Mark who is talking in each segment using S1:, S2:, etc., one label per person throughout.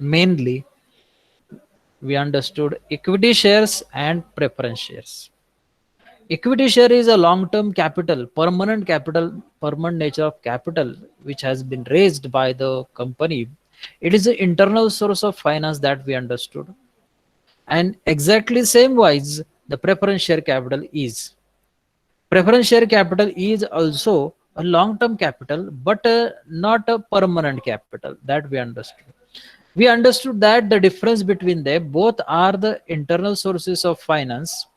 S1: Mainly, we understood equity shares and preference shares. Equity share is a long-term capital, permanent nature of capital, which has been raised by the company. It is an internal source of finance that we understood. And exactly same wise, the preference share capital is. Preference share capital is also a long-term capital, but not a permanent capital that we understood. We understood that the difference between them both are the internal sources of finance,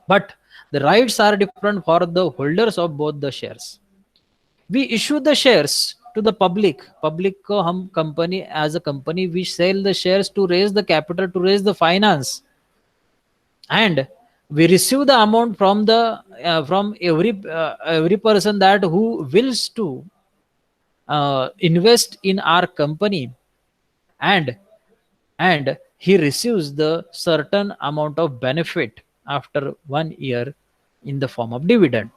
S1: but the rights are different for the holders of both the shares. We issue the shares to the public को हम company as a company we sell the shares to raise the capital, to raise the finance, and we receive the amount from the from every person that who wills to invest in our company, and and he receives the certain amount of benefit after 1 year in the form of dividend.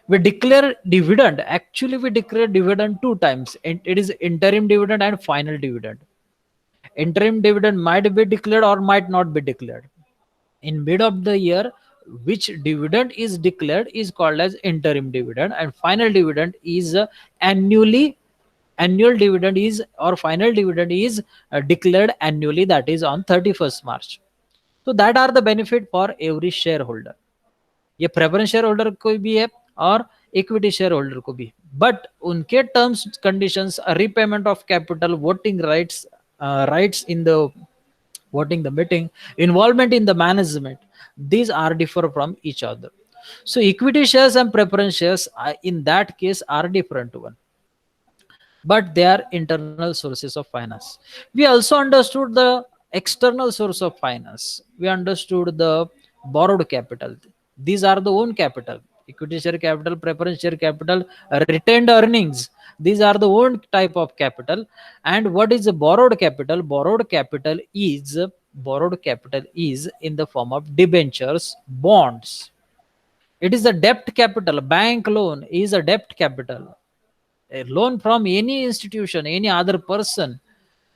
S1: We declare dividend. Actually, we declare dividend two times. It is interim dividend and final dividend. Interim dividend might be declared or might not be declared. In mid of the year, which dividend is declared is called as interim dividend, and final dividend is annually. Annual dividend is, or final dividend is declared annually, that is on 31st March. So that are the benefit for every shareholder. ये preference share holder को भी है और equity share holder को भी, but उनके terms conditions, repayment of capital, voting rights in the voting the meeting, involvement in the management, these are differ from each other. So equity shares and preference shares in that case are different one, but they are internal sources of finance. We also understood the external source of finance. We understood the borrowed capital. These are the own capital: equity share capital, preference share capital, retained earnings. These are the own type of capital. And what is the borrowed capital? Borrowed capital is in the form of debentures, bonds. It is a debt capital. Bank loan is a debt capital. A loan from any institution, any other person,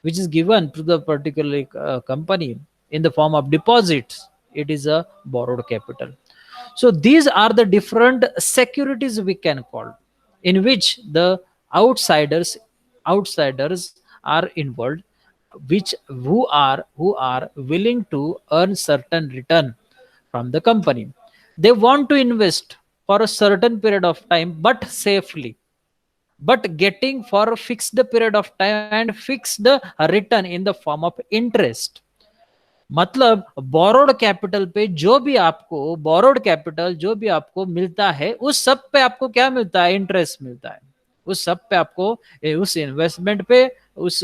S1: which is given to the particular company in the form of deposits, it is a borrowed capital. So these are the different securities we can call, in which the outsiders are involved, which who are willing to earn certain return from the company. They want to invest for a certain period of time, but safely, but getting for a fixed period of time and fixed return in the form of interest. मतलब borrowed capital पे जो भी आपको borrowed capital जो भी आपको मिलता है, उस सब पे आपको क्या मिलता है? इंटरेस्ट मिलता है। उस सब पे आपको उस इन्वेस्टमेंट पे उस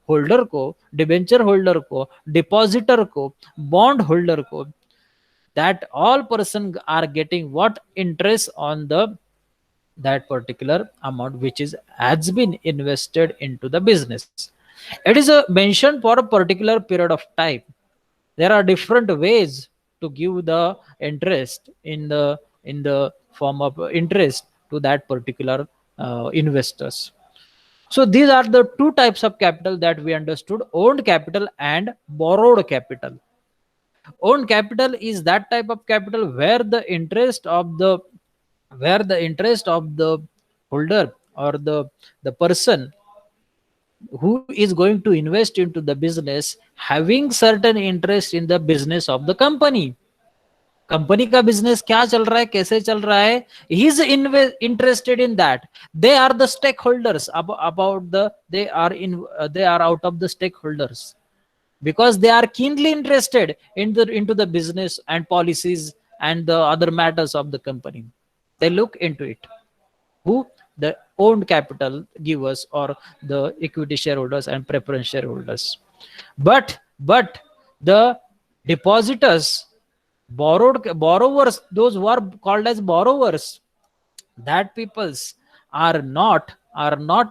S1: होल्डर को, डिबेंचर होल्डर को, डिपॉजिटर को, बॉन्ड होल्डर को, that all person are getting what interest on the that particular amount which is has been invested into the business. It is a mentioned for a particular period of time. There are different ways to give the interest in the form of interest to that particular investors. So these are the two types of capital that we understood: owned capital and borrowed capital. Owned capital is that type of capital where the interest of the holder, or the person who is going to invest into the business, having certain interest in the business of the company. Company का business क्या चल रहा है, कैसे चल रहा है, he is interested in that. They are the stakeholders about the they are out of the stakeholders, because they are keenly interested in the into the business and policies and the other matters of the company. They look into it. Who? The owned capital givers, or the equity shareholders and preference shareholders. But the depositors, borrowers, those who are called as borrowers, that peoples are not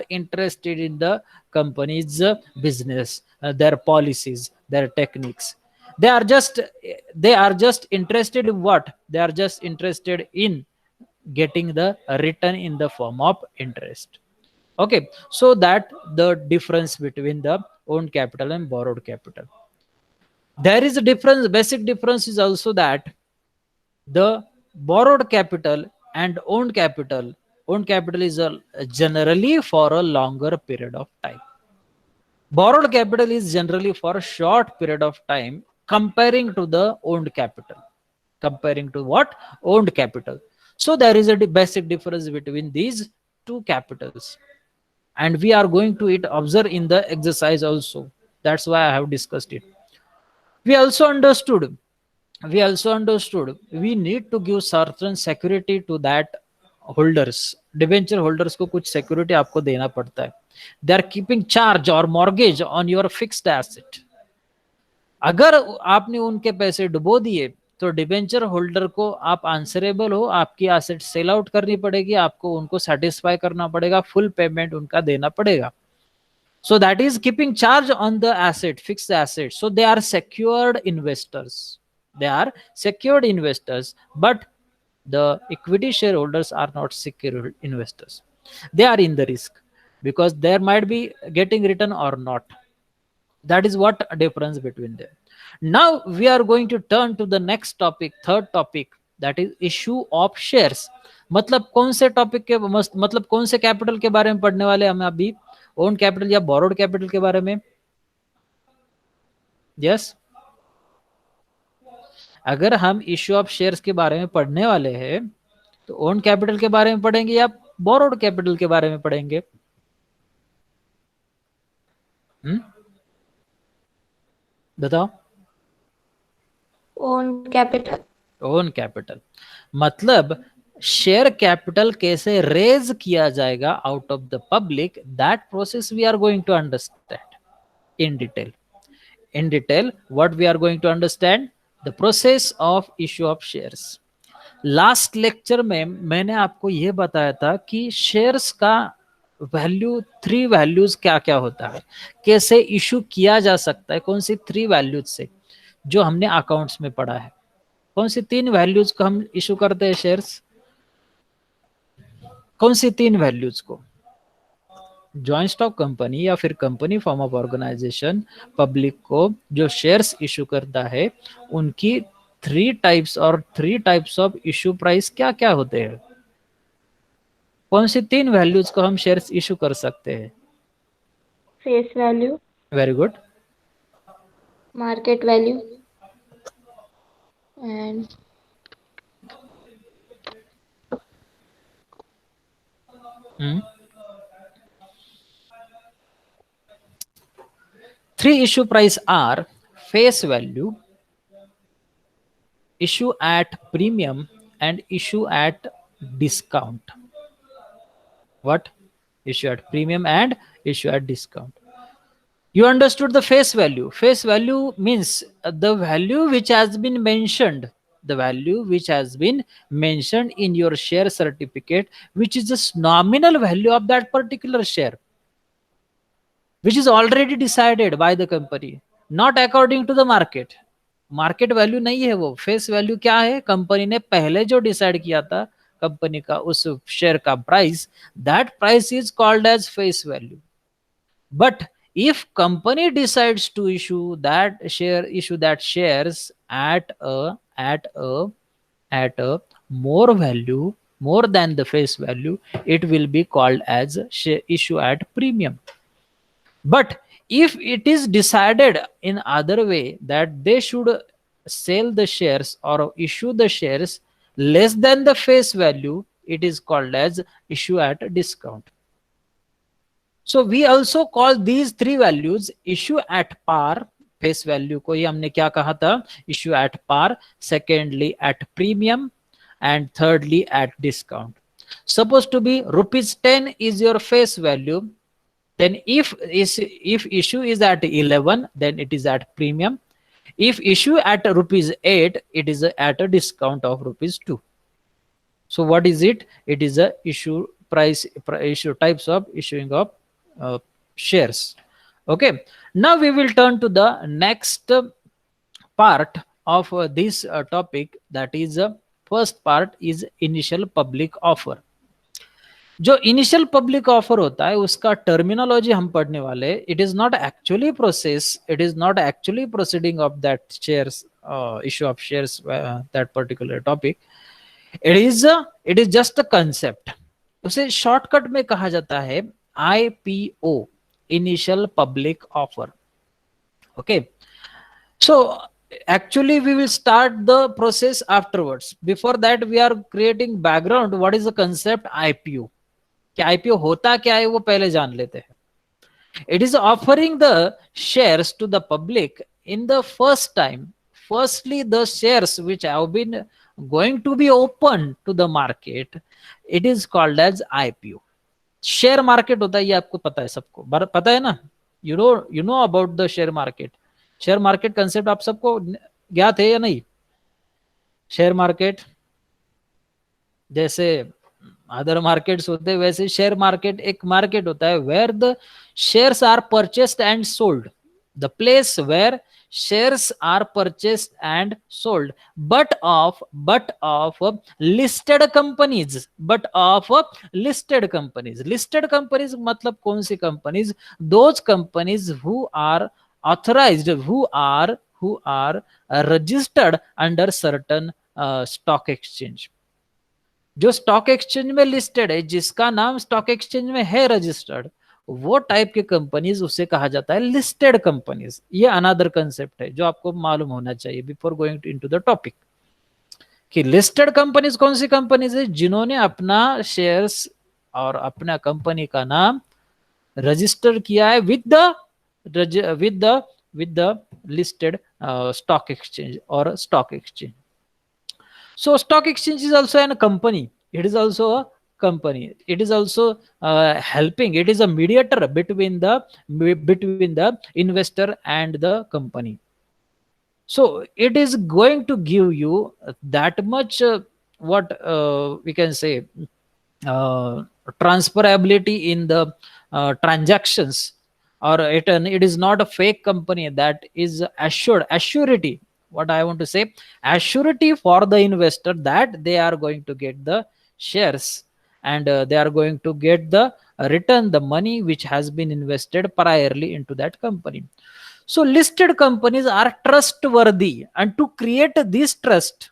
S1: interested in the company's business, their policies, their techniques. They are just interested in what? They are just interested in getting the return in the form of interest. Okay, so that the difference between the owned capital and borrowed capital. There is a difference. Basic difference is also that the borrowed capital and owned capital is generally for a longer period of time. Borrowed capital is generally for a short period of time comparing to the owned capital. Comparing to what? Owned capital. So there is a basic difference between these two capitals. And we are going to it observe in the exercise also. That's why I have discussed it. We also understood we need to give certain security to that holders. Debenture holders को कुछ security आपको देना पड़ता है. They are keeping charge और mortgage on your fixed asset. अगर आपने उनके पैसे डुबो दिए तो डिवेंचर होल्डर को आप आंसरेबल हो, आपकी एसेट सेल आउट करनी पड़ेगी, आपको उनको सेटिस्फाई करना पड़ेगा, फुल पेमेंट उनका देना पड़ेगा. So that is keeping charge on the asset, fixed asset. So they are secured investors. They are secured investors, but the equity shareholders are not secured investors. They are in the risk because there might be getting return or not. That is what difference between them. Now we are going to turn to the next topic, third topic, that is issue of shares. मतलब कौन से topic के मतलब कौन से capital के बारे में पढ़ने वाले हम अभी? ओन कैपिटल या बोरोड कैपिटल के बारे में? यस, अगर हम इश्यू ऑफ शेयर्स के बारे में पढ़ने वाले हैं तो ओन कैपिटल के बारे में पढ़ेंगे या बोरोड कैपिटल के बारे में पढ़ेंगे? बताओ.
S2: Own capital.
S1: ओन कैपिटल मतलब शेयर कैपिटल कैसे रेज किया जाएगा out of the public, that process we are going to understand in detail. In detail, what we are going to understand, the process of issue of shares. Last lecture में मैंने आपको यह बताया था कि शेयर्स का वैल्यू, 3 वैल्यूज क्या क्या होता है, कैसे इशू किया जा सकता है, कौन सी 3 वैल्यूज से, जो हमने अकाउंट्स में पढ़ा है. कौन सी 3 वैल्यूज को हम इशू करते हैं शेयर्स? कौन सी 3 वैल्यूज को? जॉइंट स्टॉक कंपनी या फिर company form of organisation public को जो शेयर्स इशू करता है, उनकी 3 टाइप्स और 3 टाइप्स ऑफ इशू प्राइस क्या क्या होते हैं? कौन सी 3 वैल्यूज को हम शेयर्स इशू कर सकते हैं?
S2: Face value.
S1: Very good.
S2: Market value and
S1: Three issue price are face value, issue at premium, and issue at discount. What? Issue at premium and issue at discount. You understood the face value. Face value means the value which has been mentioned, the value which has been mentioned in your share certificate, which is the nominal value of that particular share, which is already decided by the company, not according to the market. Market value नहीं है वो. Face value क्या है? Company ने पहले जो decide किया था कंपनी का उस शेयर का price, that price is called as face value. But if company decides to issue that shares at a more value, more than the face value, it will be called as issue at premium. But if it is decided in other way that they should sell the shares or issue the shares less than the face value, it is called as issue at a discount. So we also call these 3 values issue at par. Face value को ही हमने क्या कहा था? Issue at par, secondly at premium, and thirdly at discount. Supposed to be ₹10 is your face value, then if issue is at 11, then it is at premium. If issue at ₹8, it is at a discount of ₹2. So what is it? It is a issue price, issue types of issuing of shares. Okay, now we will turn to the next part of this topic, that is first part is initial public offer. जो initial public offer होता है उसका terminology हम पढ़ने वाले, it is not actually process, it is not actually proceeding of that shares, issue of shares, that particular topic, it is just a concept. उसे shortcut में कहा जाता है IPO, initial public offer. Okay, so actually we will start the process afterwards. Before that we are creating background, what is the concept IPO, कि IPO होता क्या है वो पहले जान लेते हैं। It is offering the shares to the public in the first time. Firstly, the shares which have been going to be open to the market, it is called as IPO. Share market होता है, ये आपको पता है, सबको पता है ना, you know about the share market. Share market concept आप सबको ज्ञात है या नहीं? शेयर मार्केट जैसे अदर मार्केट्स होते हैं वैसे शेयर मार्केट एक मार्केट होता है where the shares are purchased and sold, the place where shares are purchased and sold, but of listed companies, listed companies मतलब कौन सी companies? Those companies who are authorized, who are registered under certain stock exchange। जो stock exchange में listed है, जिसका नाम stock exchange में है registered, वो टाइप के कंपनीज उसे कहा जाता है लिस्टेड कंपनीज। ये अनदर कंसेप्ट है जो आपको मालूम होना चाहिए before going into the topic, कि लिस्टेड कंपनीज कौन सी कंपनीज है? जिन्होंने अपना शेयर्स और अपना कंपनी का नाम रजिस्टर किया है with the listed stock exchange और stock exchange. So stock exchange is also a company. It is also a company. It is also helping. It is a mediator between the investor and the company. So it is going to give you that much what we can say transferability in the transactions, or it is not a fake company, that is assured assurity. What I want to say, assurity for the investor that they are going to get the shares, and they are going to get the return, the money which has been invested priorly into that company. So listed companies are trustworthy, and to create this trust,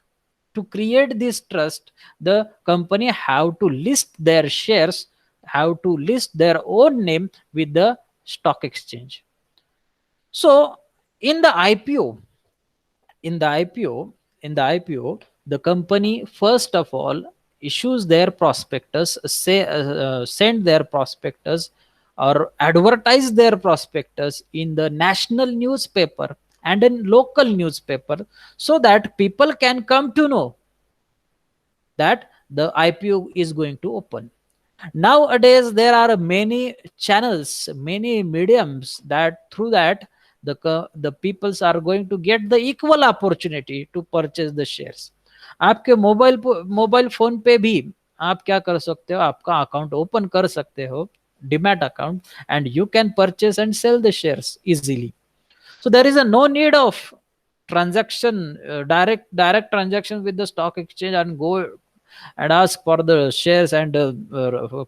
S1: the company have to list their shares, have to list their own name with the stock exchange. So in the IPO, the company first of all issues their prospectus, send their prospectus or advertise their prospectus in the national newspaper and in local newspaper, so that people can come to know that the IPO is going to open. Nowadays there are many channels, many mediums, that through that the peoples are going to get the equal opportunity to purchase the shares. आपके mobile phone पे भी आप क्या कर सकते हो, आपका account open कर सकते हो, demat account, and you can purchase and sell the shares easily. So there is a no need of transaction, direct transaction with the stock exchange, and go and ask for the shares and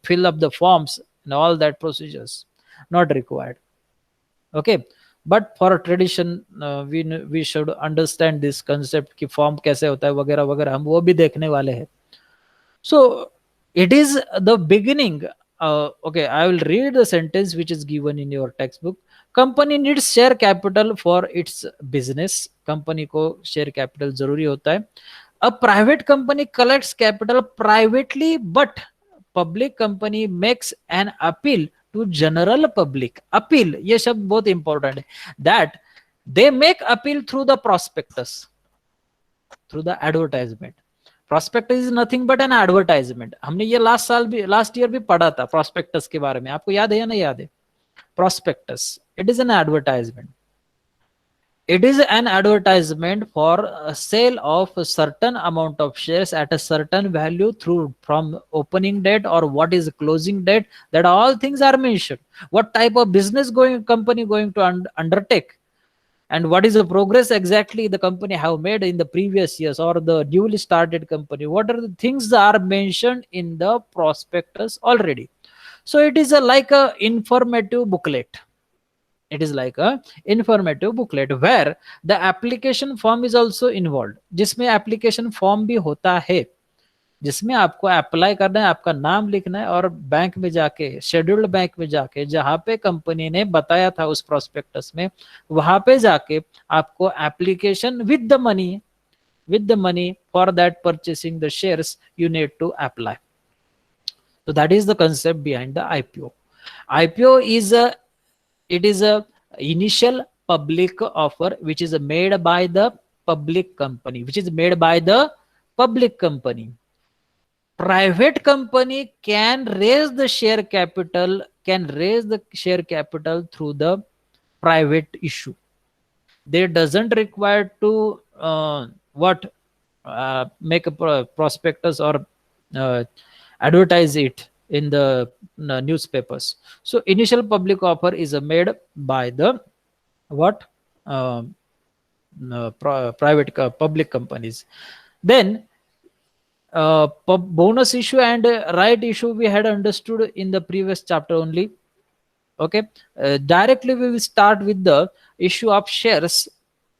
S1: fill up the forms and all that procedures, not required. Okay, but for a tradition we should understand this concept कि form कैसे होता है वगैरह वगैरह, हम वो भी देखने वाले हैं. So it is the beginning. Okay, I will read the sentence which is given in your textbook. Company needs share capital for its business. Company को share capital जरूरी होता है. A private company collects capital privately, but public company makes an appeal to general public. Appeal, ये शब्द बहुत important है. That they make appeal through the prospectus, through the advertisement. Prospectus is nothing but an advertisement. हमने ये last year भी पढ़ा था prospectus के बारे में, आपको याद है या नहीं याद है? Prospectus, it is an advertisement. It is an advertisement for a sale of a certain amount of shares at a certain value through from opening date or what is closing date, that all things are mentioned. What type of business company going to undertake, and what is the progress exactly the company have made in the previous years, or the newly started company, what are the things that are mentioned in the prospectus already. So it is a like a informative booklet. It is like a informative booklet where the application form is also involved, जिसमें application form भी होता है, जिसमें आपको apply करना है, आपका नाम लिखना है, और बैंक में जाके, शेड्यूल्ड बैंक में जाके, जहां पे कंपनी ने बताया था उस प्रोस्पेक्टस में, वहां पे जाके आपको application with the money for that purchasing the shares you need to apply. So that is the concept behind the IPO. IPO is a, it is a initial public offer which is made by the public company, which is made by the public company. Private company can raise the share capital, through the private issue. They doesn't require to make a prospectus or advertise it in the newspapers. So initial public offer is made by the what private public companies. Then bonus issue and right issue we had understood in the previous chapter only. Okay, directly we will start with the issue of shares,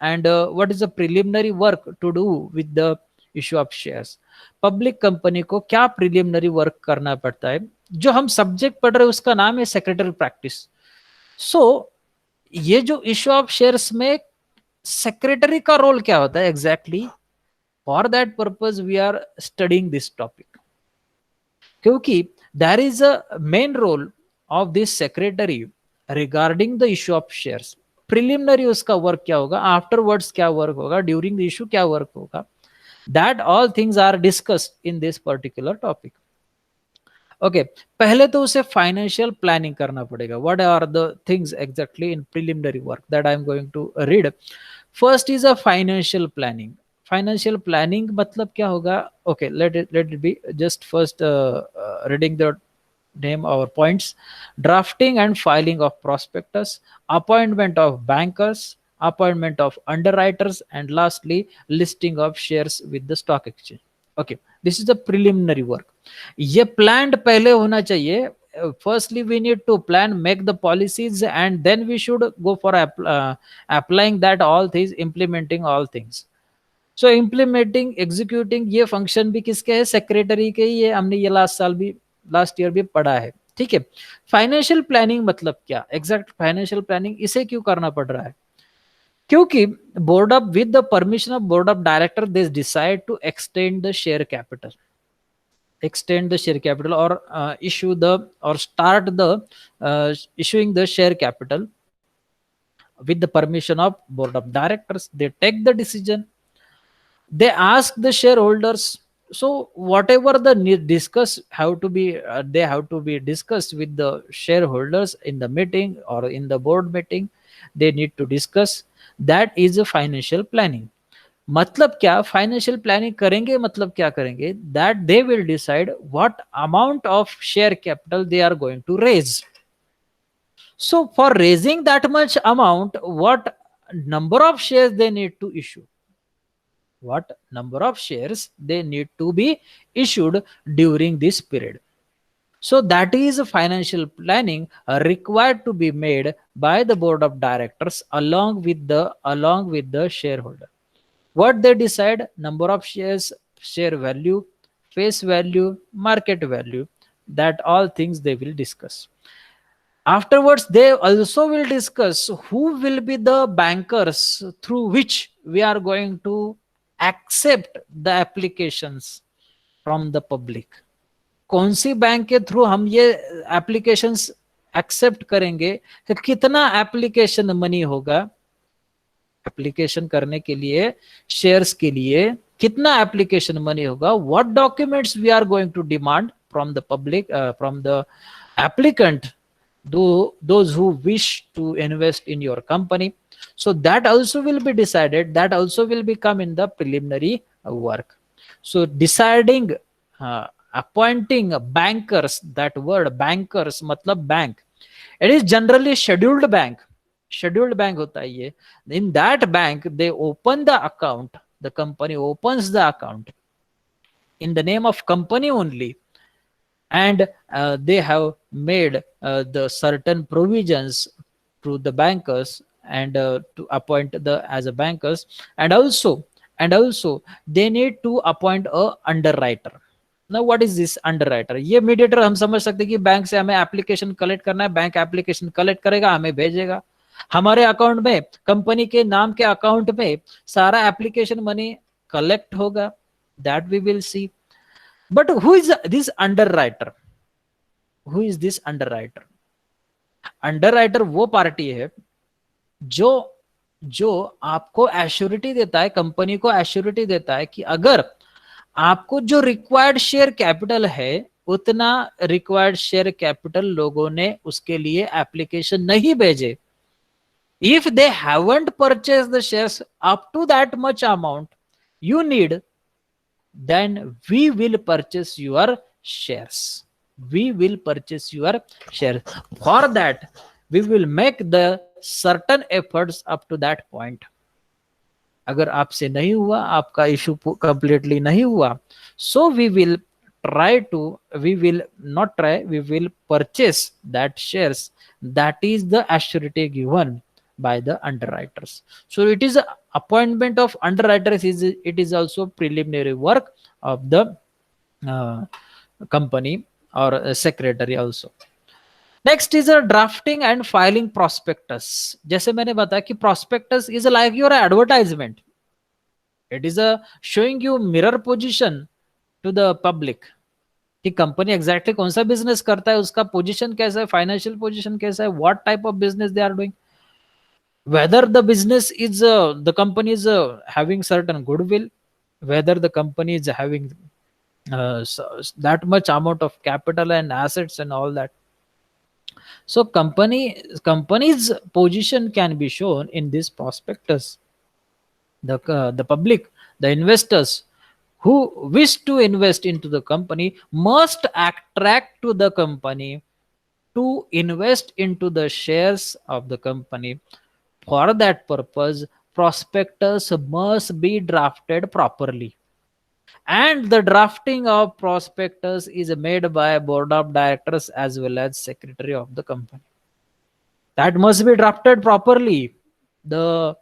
S1: and what is the preliminary work to do with the issue of shares. Public company को क्या preliminary work करना पड़ता है, जो हम subject पढ़ रहे हैं उसका नाम है सेक्रेटरी प्रैक्टिस. सो ये जो इश्यू ऑफ शेयर्स में सेक्रेटरी का रोल क्या होता है exactly, for that purpose we are studying this topic, क्योंकि there is a main role of this secretary regarding the issue of shares. Preliminary उसका work क्या होगा, आफ्टरवर्ड्स क्या वर्क होगा, ड्यूरिंग द इश्यू क्या वर्क होगा, that all things are discussed in this particular topic. Okay, पहले तो उसे फाइनेंशियल प्लानिंग करना पड़ेगा. What are the things exactly in preliminary work that I am going to read? First is a financial planning. Financial planning मतलब क्या होगा? Okay, let it be just first reading the name or points. Drafting and filing of prospectus, appointment of bankers, appointment of underwriters, and lastly listing of shares with the stock exchange. Okay, this is the preliminary work. ये planned पहले होना चाहिए. Firstly we need to plan, make the policies, and then we should go for applying that all things, implementing all things. So implementing, executing, ये function भी किसके है, secretary के ही है. हमने ये लास्ट ईयर भी पढ़ा है. ठीक है. फाइनेंशियल प्लानिंग मतलब क्या, एग्जैक्ट फाइनेंशियल प्लानिंग इसे क्यों करना पड़ रहा है, क्योंकि board of with the permission of board of director they decide to extend the share capital, or issue the, or start the issuing the share capital with the permission of board of directors. They take the decision, they ask the shareholders. So whatever the discuss have to be they have to be discussed with the shareholders in the meeting or in the board meeting. They need to discuss. That is a financial planning. मतलब क्या, financial planning करेंगे मतलब क्या करेंगे, that they will decide what amount of share capital they are going to raise. So for raising that much amount, what number of shares they need to issue, what number of shares they need to be issued during this period. So that is financial planning required to be made by the board of directors along with the shareholder. What they decide, number of shares, share value, face value, market value, that all things they will discuss. Afterwards, they also will discuss who will be the bankers through which we are going to accept the applications from the public. कौन सी bank के through हम ये applications accept करेंगे, तो कितना application money होगा, application करने के लिए शेयर्स के लिए कितना एप्लीकेशन मनी होगा, what documents we are going to demand from the public, from the applicant, those who wish to invest in your company. So that also will be decided, that also will become in the preliminary work. So deciding, appointing bankers, that word bankers matlab bank, it is generally scheduled bank. scheduled bank hota hai ye. In that bank they open the account, the company opens the account in the name of company only, and they have made the certain provisions to the bankers, and to appoint the as a bankers, and also they need to appoint a underwriter. Now what is this underwriter? ये mediator हम समझ सकते हैं कि bank से हमें application collect करना है, बैंक एप्लीकेशन कलेक्ट करेगा, हमें भेजेगा हमारे अकाउंट में, कंपनी के नाम के अकाउंट में सारा एप्लीकेशन मनी कलेक्ट होगा, that we will see. But who is this underwriter? Who is this underwriter? Underwriter वो पार्टी है जो जो आपको एश्योरिटी देता है, कंपनी को एश्योरिटी देता है कि अगर आपको जो रिक्वायर्ड शेयर कैपिटल है उतना रिक्वायर्ड शेयर कैपिटल लोगों ने उसके लिए एप्लीकेशन नहीं भेजे, if they haven't purchased the shares up to that much amount you need, then we will purchase your shares. We will purchase your shares. For that, we will make the certain efforts up to that point. अगर आपसे नहीं हुआ, आपका issue completely नहीं हुआ, so we will try to, we will not try, we will purchase that shares. That is the assurity given by the underwriters. So it is a appointment of underwriters, it is also preliminary work of the company or secretary also. Next is a drafting and filing prospectus. जैसे मैंने बताया कि prospectus is like your advertisement, it is a showing you mirror position to the public कि company exactly कौन सा business करता है, उसका पोजीशन कैसा है, फाइनेंशियल पोजीशन कैसा है, what type of business they are doing, whether the business is the company is having certain goodwill, whether the company is having that much amount of capital and assets and all that. So company's position can be shown in this prospectus. The public, the investors who wish to invest into the company must attract to the company to invest into the shares of the company. For that purpose, prospectus must be drafted properly, and the drafting of prospectus is made by board of directors as well as secretary of the company. That must be drafted properly. The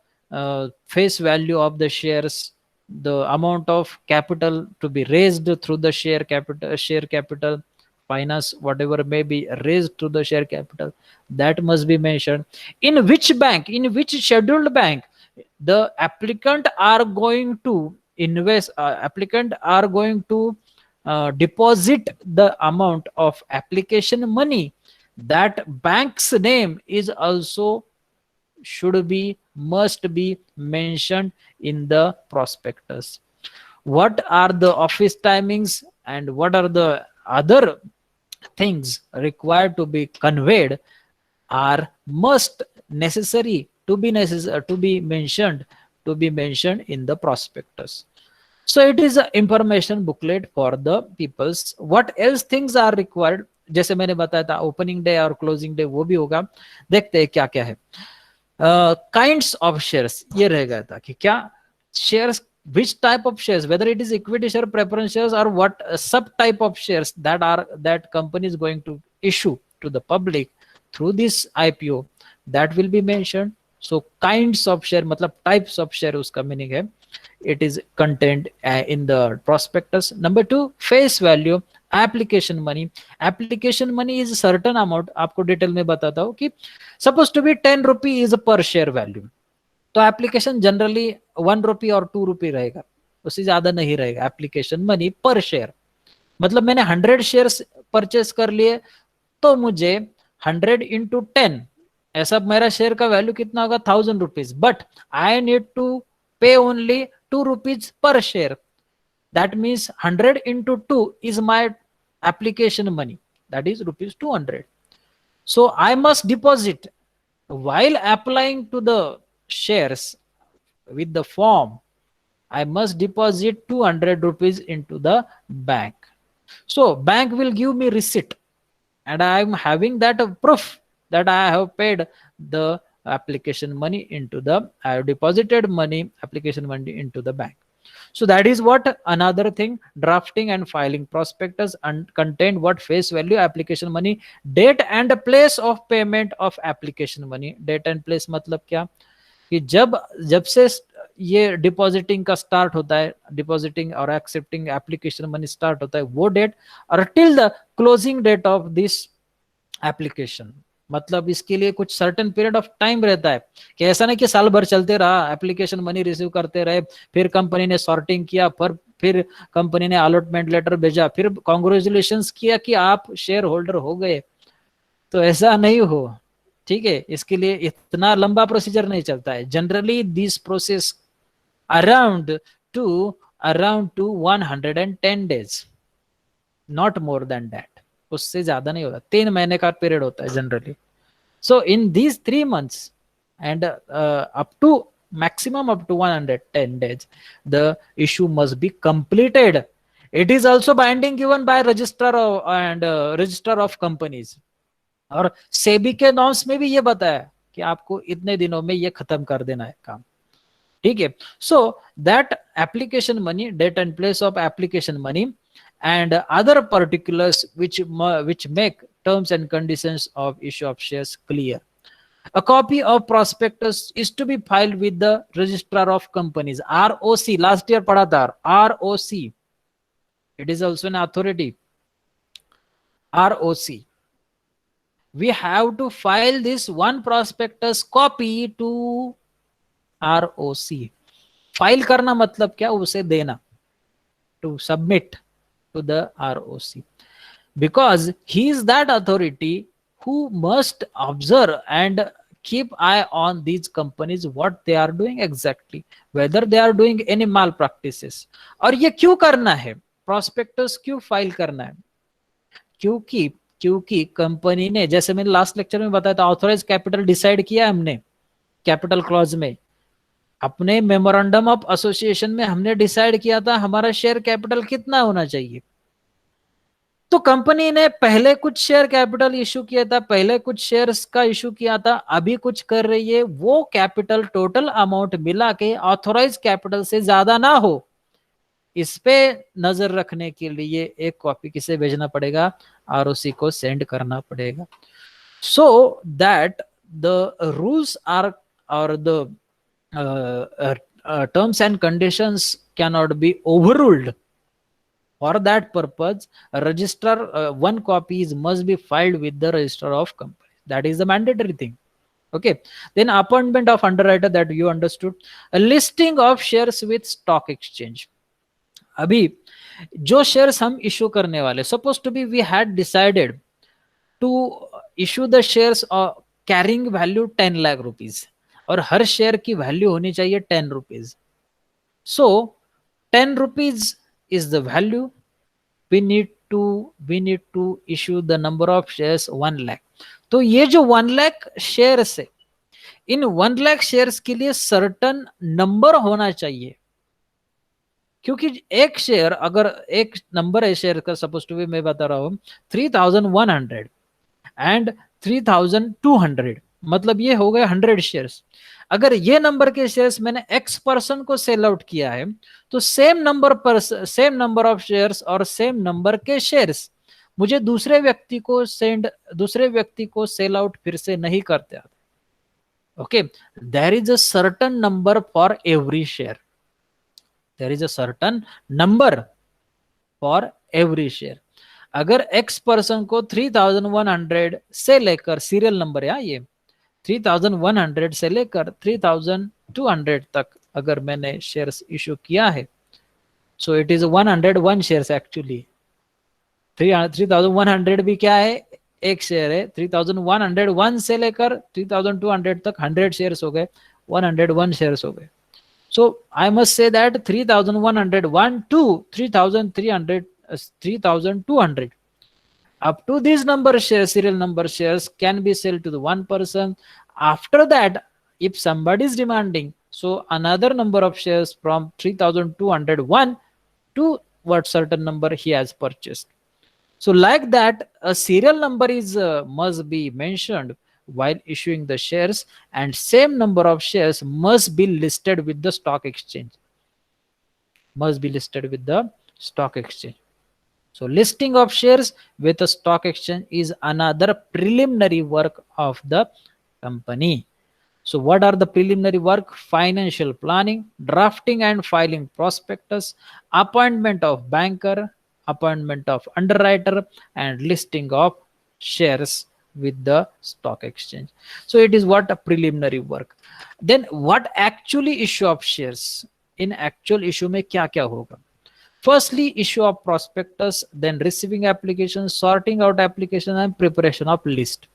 S1: face value of the shares, the amount of capital to be raised through the share capital, finance, whatever may be raised to the share capital, that must be mentioned. In which bank, in which scheduled bank the applicant are going to invest, applicant are going to deposit the amount of application money, that bank's name is also must be mentioned in the prospectus. What are the office timings and what are the other things required to be conveyed are must necessary to be mentioned in the prospectus. So it is an information booklet for the peoples. What else things are required, जैसे मैंने बताया था opening day और closing day वो भी होगा, देखते हैं क्या क्या है. काइंड्स ऑफ शेयर्स ये रह गया था कि क्या shares, which type of shares, whether it is equity share, preference shares, or what sub type of shares that company is going to issue to the public through this IPO, that will be mentioned. So kinds of share मतलब types of share उसका meaning है, it is contained in the prospectus. Number 2, face value, application money. Application money is a certain amount. आपको detail में बताता हूँ कि supposed to be 10 rupee is per share value. तो application generally 1 रुपी और 2 रुपी रहेगा, उससे ज्यादा नहीं रहेगा एप्लीकेशन मनी पर शेयर. मतलब मैंने 100 शेयर्स परचेस कर लिए तो मुझे 100 इंटू 10, ऐसा मेरा शेयर का वैल्यू कितना होगा 1000 rupees, but I need to pay only 2 rupees per share. That means 100 into 2 is my application money, that is rupees 200. So I must deposit while applying to the shares with the form, I must deposit 200 rupees into the bank. So bank will give me receipt and I am having that proof that I have paid the application money into the deposited money application money into the bank. So that is what another thing. Drafting and filing prospectus and contain what face value application money, date and place of payment of application money. Date and place मतलब क्या कि जब जब से ये depositing का start होता है, डिपॉजिटिंग और एक्सेप्टिंग एप्लीकेशन मनी स्टार्ट होता है वो डेट, और till the closing date of this application. मतलब इसके लिए कुछ सर्टेन पीरियड ऑफ टाइम रहता है कि ऐसा नहीं कि साल भर चलते रहा, एप्लीकेशन मनी रिसीव करते रहे, फिर कंपनी ने सॉर्टिंग किया, फिर कंपनी ने अलॉटमेंट लेटर भेजा, फिर कॉन्ग्रेचुलेशंस किया कि आप शेयर होल्डर हो गए। तो ऐसा नहीं हो, ठीक है। इसके लिए इतना लंबा प्रोसीजर नहीं चलता है। Generally this process around two 110 days, not more than that. उससे ज्यादा नहीं होता, 3 महीने का पीरियड होता है generally. So in these 3 months and up to maximum up to 110 days the issue must be completed. It is also binding given by registrar and registrar of companies, और सेबी के नॉर्म्स में भी ये बताया कि आपको इतने दिनों में ये खत्म कर देना है काम, ठीक है। So that application money, date and place of application money and other particulars which make terms and conditions of issue of shares clear. A copy of prospectus is to be filed with the registrar of companies, ROC. last year पढ़ा था ROC, it is also an authority, ROC. We have to file this one prospectus copy to ROC. File करना मतलब क्या, उसे देना, to submit to the ROC, because he is that authority who must observe and keep eye on these companies, what they are doing exactly, whether they are doing any malpractices. और ये क्यों करना है, prospectus क्यों file करना है, क्योंकि company ने, जैसे मैंने लास्ट लेक्चर में बताया था, ऑथोराइज कैपिटल डिसाइड किया हमने कैपिटल क्लॉज में, अपने मेमोरेंडम ऑफ एसोसिएशन में हमने डिसाइड किया था हमारा शेयर कैपिटल कितना होना चाहिए। तो कंपनी ने पहले कुछ शेयर कैपिटल इशू किया था, पहले कुछ शेयर्स का इशू किया था, अभी कुछ कर रही है, वो कैपिटल टोटल अमाउंट मिला के ऑथोराइज कैपिटल से ज्यादा ना हो, इस पे नजर रखने के लिए एक कॉपी किसे भेजना पड़ेगा, आरओसी को सेंड करना पड़ेगा। So that the rules are और the terms and conditions cannot be overruled. For that purpose, a registrar, one copy must be filed with the registrar of companies. That is the mandatory thing. Okay. Then appointment of underwriter, that you understood. A listing of shares with stock exchange. अभी जो shares हम issue करने वाले, suppose to be we had decided to issue the shares carrying value 10 lakh rupees, और हर share की value होनी चाहिए 10 rupees. So 10 rupees is the value. We need to issue the number of shares 1 lakh. तो ये जो 1 लाख शेयर्स है, इन 1 lakh shares के लिए सर्टन नंबर होना चाहिए, क्योंकि एक शेयर, अगर एक नंबर है शेयर का, सपोज टू बी मैं बता रहा हूं 3100 एंड 3200, मतलब ये हो गए 100 शेयर्स। अगर ये नंबर के शेयर्स मैंने एक्स पर्सन को सेल आउट किया है, तो सेम नंबर ऑफ शेयर्स और सेम नंबर के शेयर्स मुझे दूसरे व्यक्ति को सेल आउट फिर से नहीं करते आते। Okay, there is a certain number for every share, there is a certain number for every share. अगर एक्स पर्सन को 3100 से लेकर, सीरियल नंबर है ये, 3100 से लेकर 3200 तक अगर मैंने शेयर्स इशू किया है, so it is 101 shares actually. 3100 भी क्या है, एक शेयर है। 3101 से लेकर 3200 तक 100 शेयर्स हो गए, 101 शेयर्स हो गए। So I must say that 3101 to 3200 up to these number shares, serial number shares can be sold to the one person. After that, if somebody is demanding, so another number of shares from 3201 to what certain number he has purchased. So like that, a serial number is must be mentioned while issuing the shares, and same number of shares must be listed with the stock exchange. Must be listed with the stock exchange. So listing of shares with a stock exchange is another preliminary work of the company. So what are the preliminary work? Financial planning, drafting and filing prospectus, appointment of banker, appointment of underwriter, and listing of shares with the stock exchange. So it is what a preliminary work. Then what actually issue of shares? In actual issue में क्या क्या होगा? Firstly, issue of prospectus, then receiving applications, sorting out application, and preparation of list.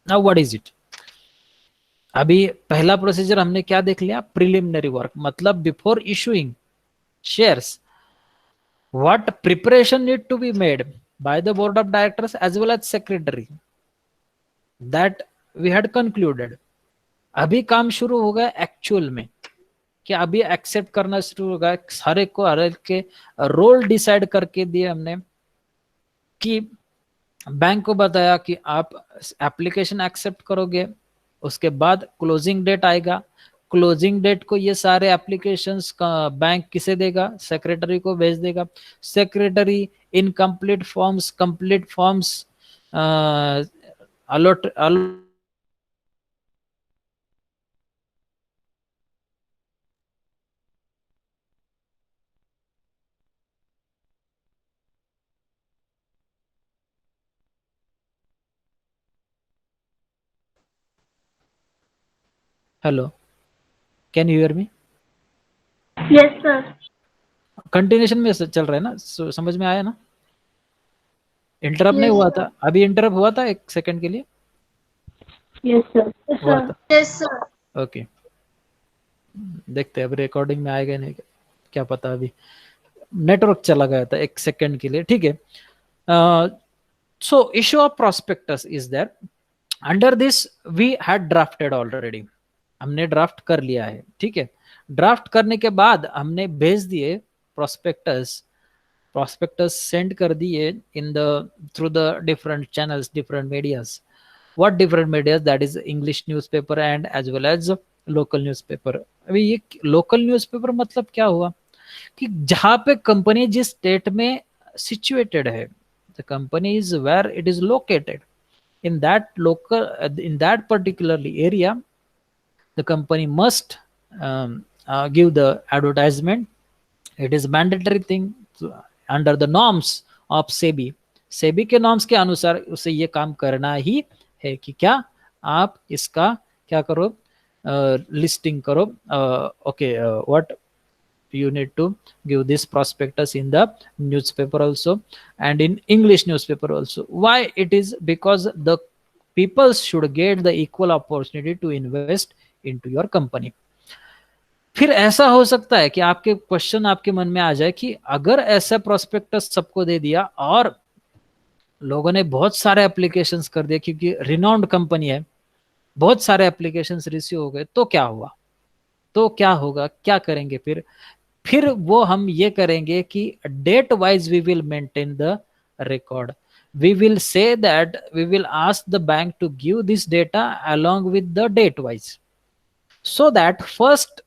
S1: Now what is it? अभी पहला procedure हमने क्या देख लिया? प्रिलिमिनरी वर्क, मतलब before issuing shares what preparation need to be made by the board of directors as well as secretary, that we had concluded. अभी काम शुरू होगा एक्चुअल में, कि अभी एक्सेप्ट करना शुरू होगा, सारे को हर के रोल डिसाइड करके दिए हमने, कि बैंक को बताया कि आप एप्लीकेशन एक्सेप्ट करोगे, उसके बाद क्लोजिंग डेट आएगा, क्लोजिंग डेट को ये सारे एप्लीकेशंस का बैंक किसे देगा? सेक्रेटरी को भेज देगा, secretary incomplete forms, complete forms allot hello, can you hear me?
S2: Yes, sir.
S1: Continuation में चल रहा है ना? समझ में आया ना? इंटरप्ट नहीं
S2: Yes,
S1: हुआ
S2: sir.
S1: था? अभी इंटरप्ट हुआ था एक सेकंड के लिए?
S2: Yes, sir. Yes,
S1: हुआ
S2: sir.
S1: था?
S2: Yes, sir.
S1: ओके, देखते हैं अब रिकॉर्डिंग में आएगा नहीं, क्या पता, अभी नेटवर्क चला गया था एक सेकंड के लिए, ठीक है. So issue of prospectus is there. Under this we had drafted already, हमने ड्राफ्ट कर लिया है, ठीक है. ड्राफ्ट करने के बाद हमने भेज दिए प्रोस्पेक्टस, prospectus sent कर दिए in the through the different channels, different medias. What different medias? That is English newspaper and as well as local newspaper. अभी ये local newspaper मतलब क्या हुआ? कि जहाँ पे कंपनी जिस स्टेट में situated है, the company is where it is located, in that local in that particularly area, the company must give the advertisement. It is mandatory thing under the norms of SEBI. SEBI के norms के अनुसार उसे ये काम करना ही है कि क्या आप इसका क्या करो? लिस्टिंग करो. Okay, what you need to give this prospectus in the newspaper also and in English newspaper also. Why it is? Because the people should get the equal opportunity to invest into your company. फिर ऐसा हो सकता है कि आपके question आपके मन में आ जाए कि अगर ऐसा प्रोस्पेक्टस सबको दे दिया और लोगों ने बहुत सारे एप्लीकेशंस कर दिए, क्योंकि रिनाउंड कंपनी है, बहुत सारे एप्लीकेशंस रिसीव हो गए, तो क्या हुआ? तो क्या होगा? क्या करेंगे फिर वो हम ये करेंगे कि date wise we will maintain the record. We will say that we will ask the bank to give this data along with the date wise, so that first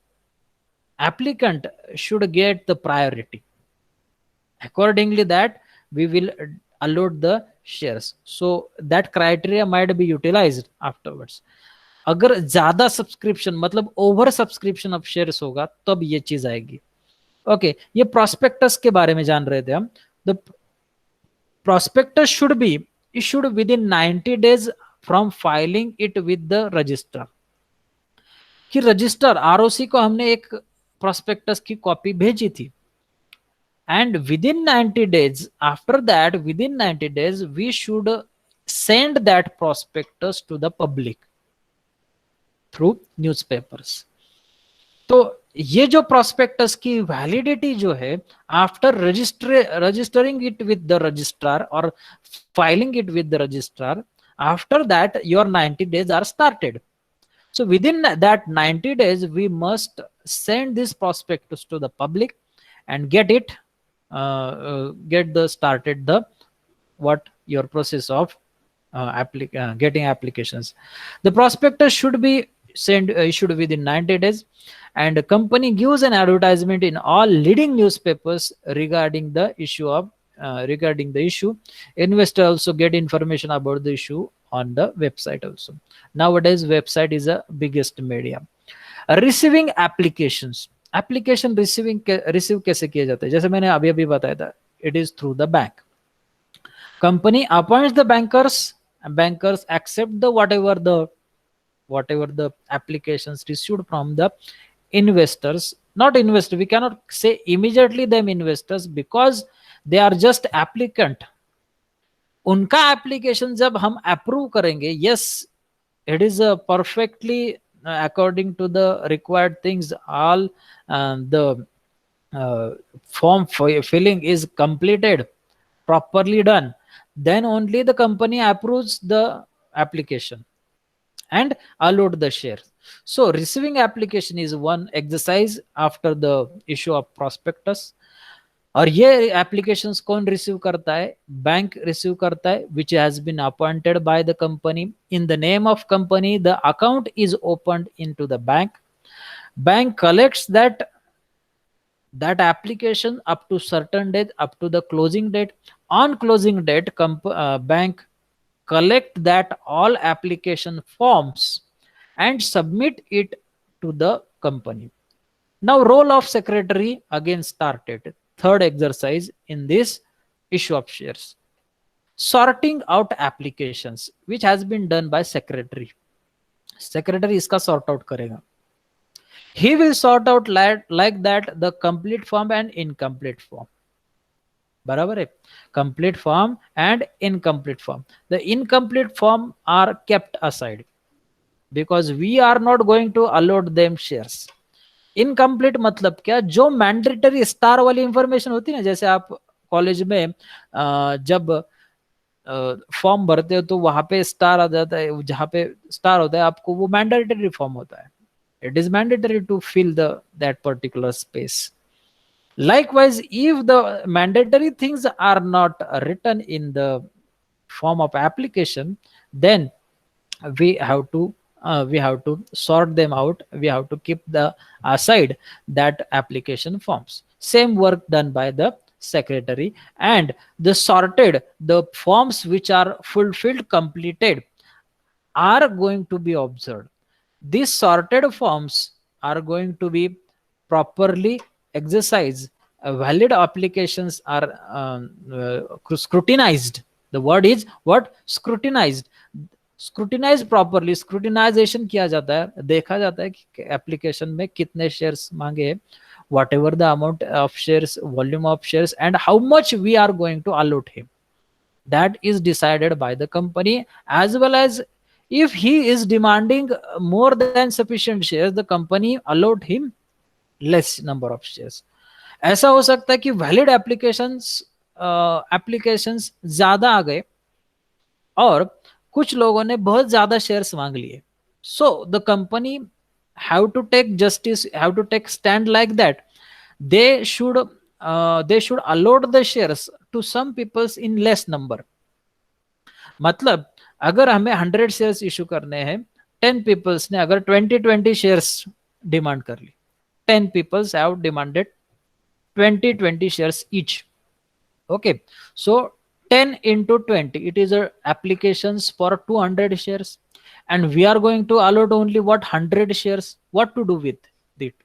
S1: applicant should get the priority. Accordingly that we will allot the shares. So that criteria might be utilized afterwards. अगर ज्यादा subscription मतलब over subscription of shares होगा तब ये चीज आएगी. Okay, ये prospectus के बारे में जान रहे थे हम. The prospectus should be issued within 90 days from filing it with the registrar. कि रजिस्टर आरओसी को हमने एक प्रोस्पेक्टस की कॉपी भेजी थी, and within 90 days, after that within 90 days we should send that prospectus to the public through newspapers. तो ये जो प्रोस्पेक्टस की वैलिडिटी जो है, after registering it with the registrar और filing it with the registrar, after that your 90 days are started. So within that 90 days we must send this prospectus to the public and get it get the started the what your process of getting applications. The prospectus should be sent issued within 90 days, and the company gives an advertisement in all leading newspapers regarding the issue of regarding the issue. Investor also get information about the issue on the website also. Nowadays website is the biggest media. Receiving applications, application receive कैसे किया जाता है, जैसे मैंने अभी अभी बताया था, it is through the bank. Company appoints the bankers, bankers accept the whatever the applications received from the investors. Not investor, we cannot say immediately them investors because they are just applicant. उनका application जब हम approve करेंगे, yes, it is perfectly according to the required things, all the form filling is completed, properly done, then only the company approves the application and allot the shares. So receiving application is one exercise after the issue of prospectus. और ये applications कौन receive करता है, bank receive करता है, which has been appointed by the company. In the name of company the account is opened into the bank. Bank collects that application up to certain date, up to the closing date. On closing date, bank collect that all application forms and submit it to the company. Now role of secretary again started, third exercise in this issue of shares. Sorting out applications, which has been done by secretary. Secretary iska sort out karega. He will sort out like that the complete form and incomplete form. बराबर है, complete form and incomplete form. The incomplete form are kept aside because we are not going to allot them shares. Incomplete मतलब क्या, जो mandatory star वाली information होती है ना, जैसे आप कॉलेज में जब फॉर्म भरते हो तो वहां पे स्टार आ जाता है, जहां पे स्टार होता है आपको वो मैंडेटरी फॉर्म होता है. It is mandatory to fill that particular space. Likewise, if the mandatory things are not written in the form of application, then we have to sort them out. We have to keep the aside that application forms. Same work done by the secretary, and the forms which are fulfilled, completed, are going to be observed. These sorted forms are going to be properly exercised. Valid applications are scrutinized. The word is what? Scrutinized. Scrutinize properly, scrutinization किया जाता है, देखा जाता है कि application में कितने shares मांगे, whatever the amount of shares, volume of shares, and how much we are going to allot him. That is decided by the company, as well as if he is demanding more than sufficient shares, the company allot him less number of shares. ऐसा हो सकता है कि valid applications ज्यादा आ गए और कुछ लोगों ने बहुत ज्यादा शेयर्स मांग लिए. So the company have to take justice, have to take stand like that. They should allot the shares to some peoples in less number. मतलब अगर हमें 100 शेयर्स इशू करने हैं, 10 पीपल्स ने अगर 20 शेयर्स डिमांड कर ली, 10 peoples have demanded 20 shares each. Okay, so 10 into 20, it is applications for 200 shares, and we are going to allot only what, 100 shares. What to do with it?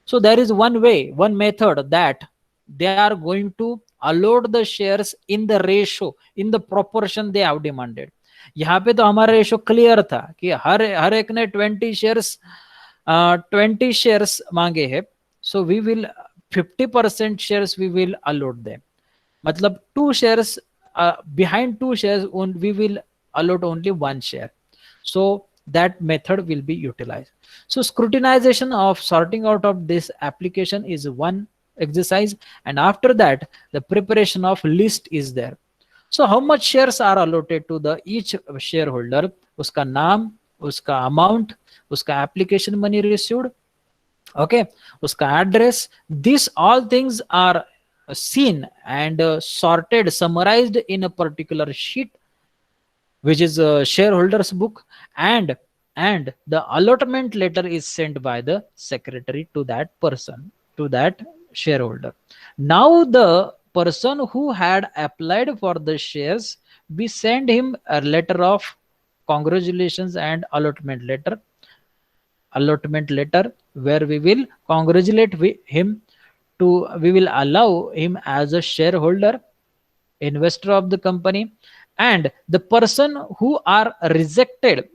S1: So there is one way, one method, that they are going to allot the shares in the ratio, in the proportion they have demanded. यहाँ पे तो हमारा ratio clear था कि हर एक ने 20 shares मांगे हैं, so we will 50% shares we will allot them. मतलब 2 shares, behind 2 shares we will allot only 1 share. So that method will be utilized. So scrutinization of sorting out of this application is one exercise, and after that the preparation of list is there. So how much shares are allotted to the each shareholder, uska naam, uska amount, uska application money received, okay, uska address, these all things are seen and sorted, summarized in a particular sheet which is a shareholders book, and the allotment letter is sent by the secretary to that person, to that shareholder. Now the person who had applied for the shares, we send him a letter of congratulations and allotment letter, where we will congratulate him, to we will allow him as a shareholder, investor of the company. And the person who are rejected,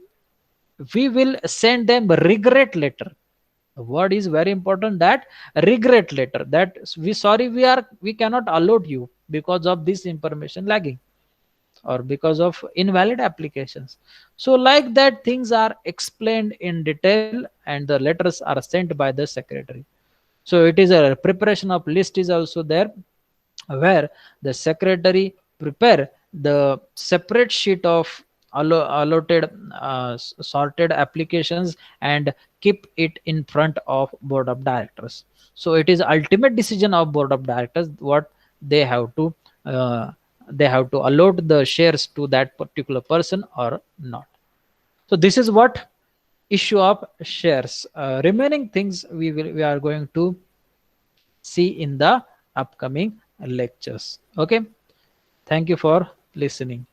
S1: we will send them regret letter. The word is very important, that regret letter, that we sorry, we cannot allot you because of this information lagging, or because of invalid applications. So like that, things are explained in detail, and the letters are sent by the secretary. So it is a preparation of list is also there, where the secretary prepare the separate sheet of allotted sorted applications, and keep it in front of board of directors. So it is ultimate decision of board of directors what they have to uh, allot the shares to that particular person or not. So this is what issue of shares. Remaining things we are going to see in the upcoming lectures. Okay, thank you for listening.